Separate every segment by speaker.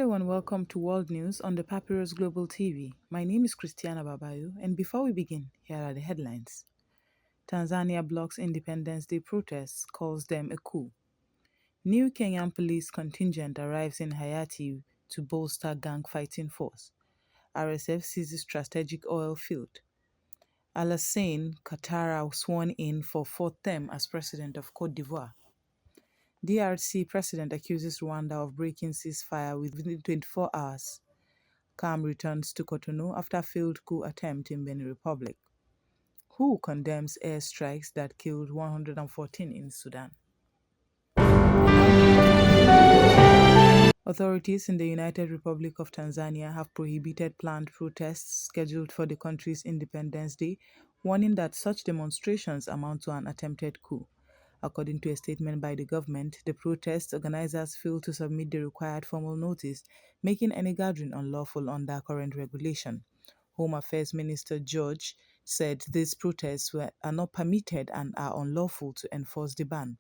Speaker 1: Hello and welcome to World News on the Papyrus Global TV. My name is Christiana Babayo, and before we begin, here are the headlines. Tanzania blocks Independence Day protests, calls them a coup. New Kenyan police contingent arrives in Hayati to bolster gang fighting force. RSF seizes strategic oil field. Alassane Ouattara sworn in for fourth term as president of Côte d'Ivoire. DRC president accuses Rwanda of breaking ceasefire within 24 hours. Calm returns to Cotonou after failed coup attempt in Benin Republic. Who condemns airstrikes that killed 114 in Sudan? Authorities in the United Republic of Tanzania have prohibited planned protests scheduled for the country's Independence Day, warning that such demonstrations amount to an attempted coup. According to a statement by the government, the protest organizers failed to submit the required formal notice, making any gathering unlawful under current regulation. Home Affairs Minister George said these protests are not permitted and are unlawful to enforce the ban.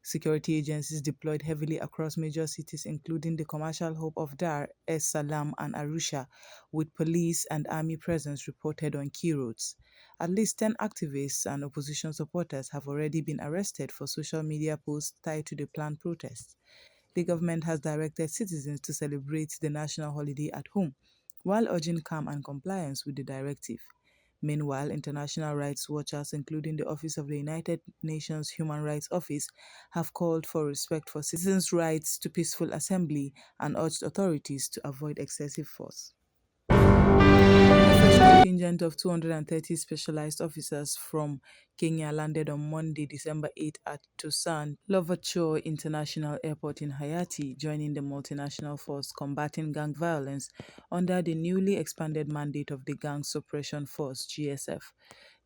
Speaker 1: Security agencies deployed heavily across major cities, including the commercial hub of Dar es Salaam and Arusha, with police and army presence reported on key roads. At least 10 activists and opposition supporters have already been arrested for social media posts tied to the planned protests. The government has directed citizens to celebrate the national holiday at home, while urging calm and compliance with the directive. Meanwhile, international rights watchers, including the Office of the United Nations Human Rights Office, have called for respect for citizens' rights to peaceful assembly and urged authorities to avoid excessive force. A fresh contingent of 230 specialized officers from Kenya landed on Monday, December 8 at Tosan Louverture International Airport in Hayati, joining the multinational force combating gang violence under the newly expanded mandate of the Gang Suppression Force (GSF).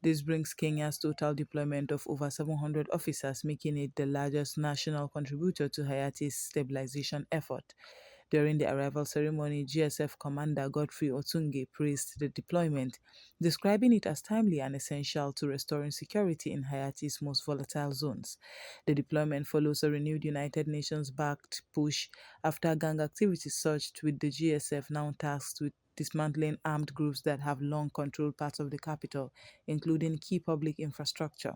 Speaker 1: This brings Kenya's total deployment of over 700 officers, making it the largest national contributor to Hayati's stabilization effort. During the arrival ceremony, GSF Commander Godfrey Otunge praised the deployment, describing it as timely and essential to restoring security in Hayati's most volatile zones. The deployment follows a renewed United Nations-backed push after gang activity surged, with the GSF now tasked with dismantling armed groups that have long controlled parts of the capital, including key public infrastructure.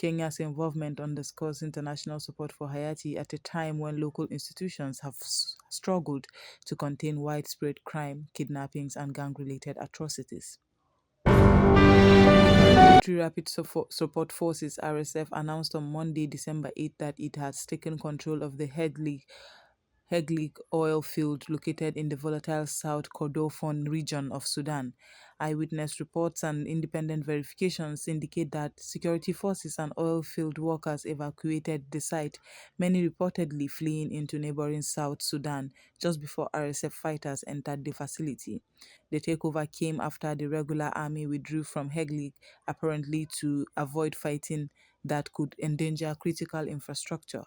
Speaker 1: Kenya's involvement underscores international support for Hayati at a time when local institutions have struggled to contain widespread crime, kidnappings, and gang-related atrocities. Paramilitary Rapid Support Forces (RSF) announced on Monday, December 8, that it has taken control of the Heglig oil field located in the volatile South Kordofan region of Sudan. Eyewitness reports and independent verifications indicate that security forces and oil field workers evacuated the site, many reportedly fleeing into neighboring South Sudan just before RSF fighters entered the facility. The takeover came after the regular army withdrew from Heglig, apparently to avoid fighting that could endanger critical infrastructure.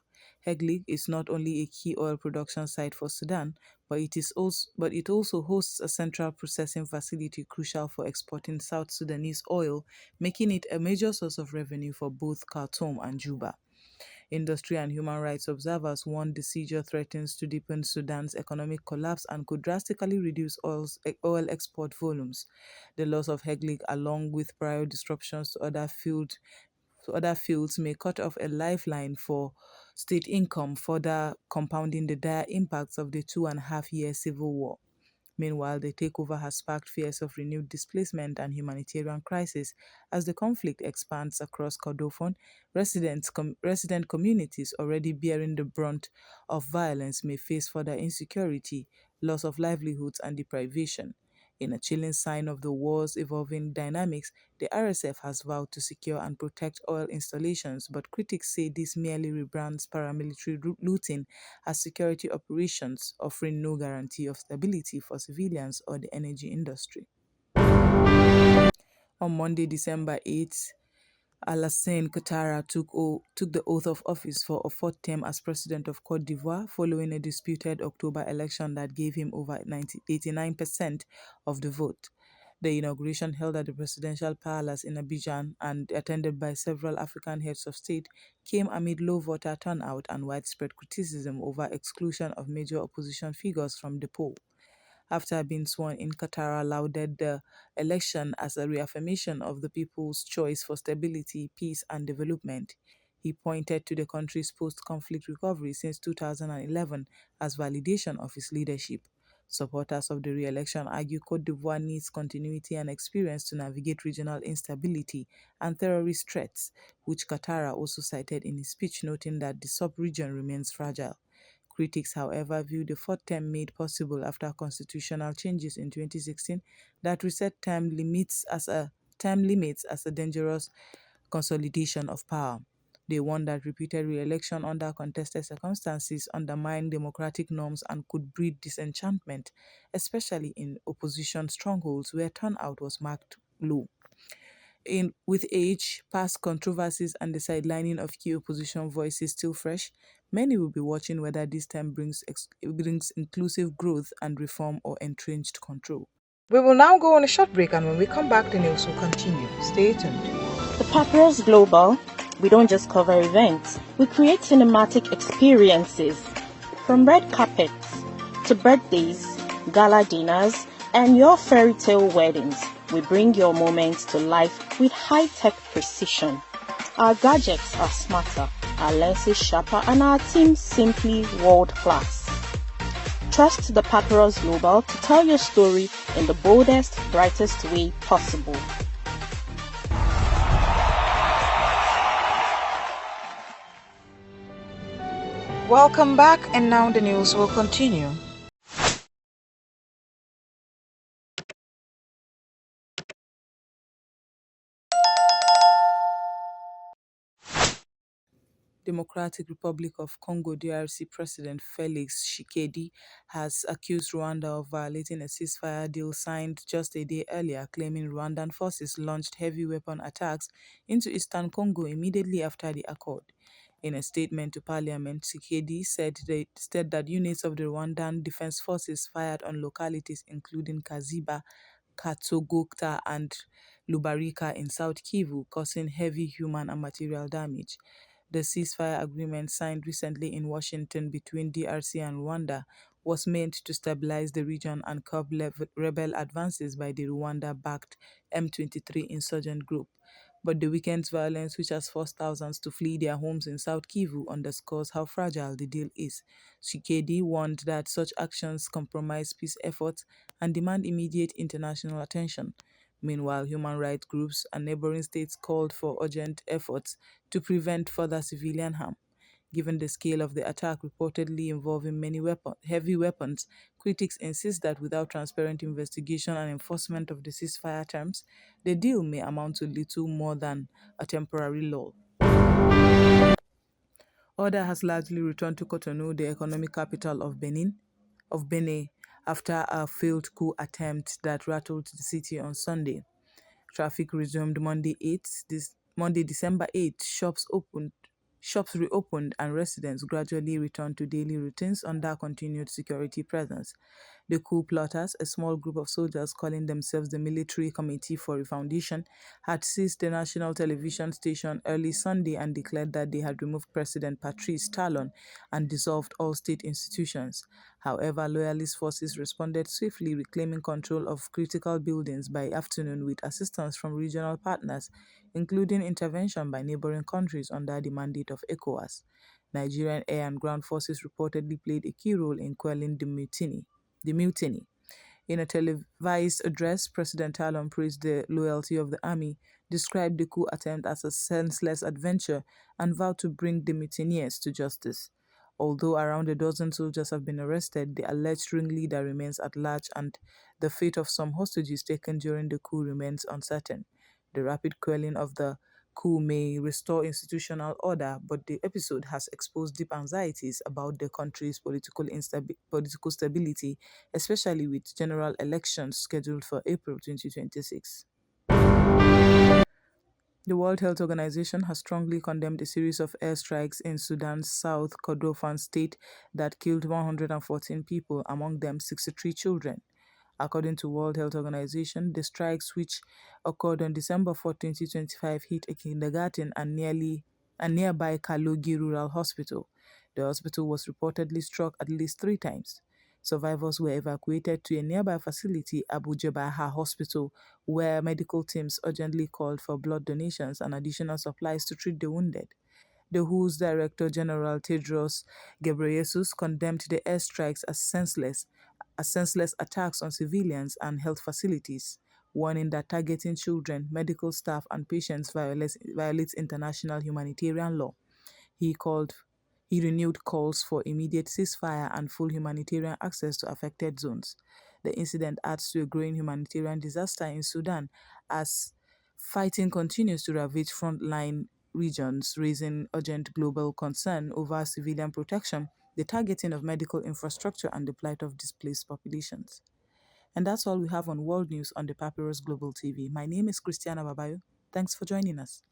Speaker 1: Heglig is not only a key oil production site for Sudan, but it also hosts a central processing facility crucial for exporting South Sudanese oil, making it a major source of revenue for both Khartoum and Juba. Industry and human rights observers warn the seizure threatens to deepen Sudan's economic collapse and could drastically reduce oil export volumes. The loss of Heglig, along with prior disruptions to other fields, may cut off a lifeline for state income, further compounding the dire impacts of the 2.5-year civil war. Meanwhile, the takeover has sparked fears of renewed displacement and humanitarian crisis as the conflict expands across Kordofan. Resident communities already bearing the brunt of violence may face further insecurity, loss of livelihoods, and deprivation. In a chilling sign of the war's evolving dynamics, the RSF has vowed to secure and protect oil installations, but critics say this merely rebrands paramilitary looting as security operations, offering no guarantee of stability for civilians or the energy industry. On Monday, December 8th, Alassane Ouattara took the oath of office for a fourth term as president of Côte d'Ivoire, following a disputed October election that gave him over 89% of the vote. The inauguration, held at the Presidential Palace in Abidjan and attended by several African heads of state, came amid low voter turnout and widespread criticism over exclusion of major opposition figures from the poll. After being sworn in, Qatar lauded the election as a reaffirmation of the people's choice for stability, peace, and development. He pointed to the country's post conflict recovery since 2011 as validation of his leadership. Supporters of the re election argue Cote d'Ivoire needs continuity and experience to navigate regional instability and terrorist threats, which Qatar also cited in his speech, noting that the sub region remains fragile. Critics, however, view the fourth term made possible after constitutional changes in 2016 that reset term limits as a dangerous consolidation of power. They warn that repeated re-election under contested circumstances undermine democratic norms and could breed disenchantment, especially in opposition strongholds where turnout was marked low. With age, past controversies, and the sidelining of key opposition voices still fresh, many will be watching whether this time brings inclusive growth and reform or entrenched control. We will now go on a short break, and when we come back, the news will continue. Stay tuned.
Speaker 2: The Papyrus Global, we don't just cover events, we create cinematic experiences. From red carpets to birthdays, gala dinners, and your fairy tale weddings, we bring your moments to life with high-tech precision. Our gadgets are smarter, our lenses sharper, and our team simply world-class. Trust the Papyrus Global to tell your story in the boldest, brightest way possible.
Speaker 1: Welcome back, and now the news will continue. Democratic Republic of Congo DRC President Felix Tshisekedi has accused Rwanda of violating a ceasefire deal signed just a day earlier, claiming Rwandan forces launched heavy weapon attacks into eastern Congo immediately after the accord. In a statement to parliament, Tshisekedi said that units of the Rwandan Defense Forces fired on localities including Kaziba, Katogota, and Lubarika in South Kivu, causing heavy human and material damage. The ceasefire agreement signed recently in Washington between DRC and Rwanda was meant to stabilize the region and curb rebel advances by the Rwanda-backed M23 insurgent group. But the weekend's violence, which has forced thousands to flee their homes in South Kivu, underscores how fragile the deal is. Tshisekedi warned that such actions compromise peace efforts and demand immediate international attention. Meanwhile, human rights groups and neighboring states called for urgent efforts to prevent further civilian harm. Given the scale of the attack, reportedly involving many heavy weapons, critics insist that without transparent investigation and enforcement of the ceasefire terms, the deal may amount to little more than a temporary lull. Order has largely returned to Cotonou, the economic capital of Benin, after a failed coup attempt that rattled the city on Sunday. Traffic resumed Monday, December 8th. Shops reopened and residents gradually returned to daily routines under continued security presence. The coup plotters, a small group of soldiers calling themselves the Military Committee for Refoundation, had seized the national television station early Sunday and declared that they had removed President Patrice Talon and dissolved all state institutions. However, loyalist forces responded swiftly, reclaiming control of critical buildings by afternoon with assistance from regional partners, including intervention by neighboring countries under the mandate of ECOWAS. Nigerian air and ground forces reportedly played a key role in quelling the mutiny. In a televised address, President Talon praised the loyalty of the army, described the coup attempt as a senseless adventure, and vowed to bring the mutineers to justice. Although around a dozen soldiers have been arrested, the alleged ringleader remains at large and the fate of some hostages taken during the coup remains uncertain. The rapid quelling of the coup may restore institutional order, but the episode has exposed deep anxieties about the country's political stability, especially with general elections scheduled for April 2026. The World Health Organization has strongly condemned a series of airstrikes in Sudan's South Kordofan state that killed 114 people, among them 63 children. According to World Health Organization, the strikes, which occurred on December 4, 2025, hit a kindergarten and nearby Kalogi Rural Hospital. The hospital was reportedly struck at least 3 times. Survivors were evacuated to a nearby facility, Abu Jabaha Hospital, where medical teams urgently called for blood donations and additional supplies to treat the wounded. The WHO's Director General Tedros Ghebreyesus condemned the airstrikes as senseless attacks on civilians and health facilities, warning that targeting children, medical staff, and patients violates international humanitarian law. He called he renewed calls for immediate ceasefire and full humanitarian access to affected zones. The incident adds to a growing humanitarian disaster in Sudan as fighting continues to ravage frontline regions, raising urgent global concern over civilian protection, the targeting of medical infrastructure, and the plight of displaced populations. And that's all we have on World News on the Papyrus Global TV. My name is Christiana Babayo. Thanks for joining us.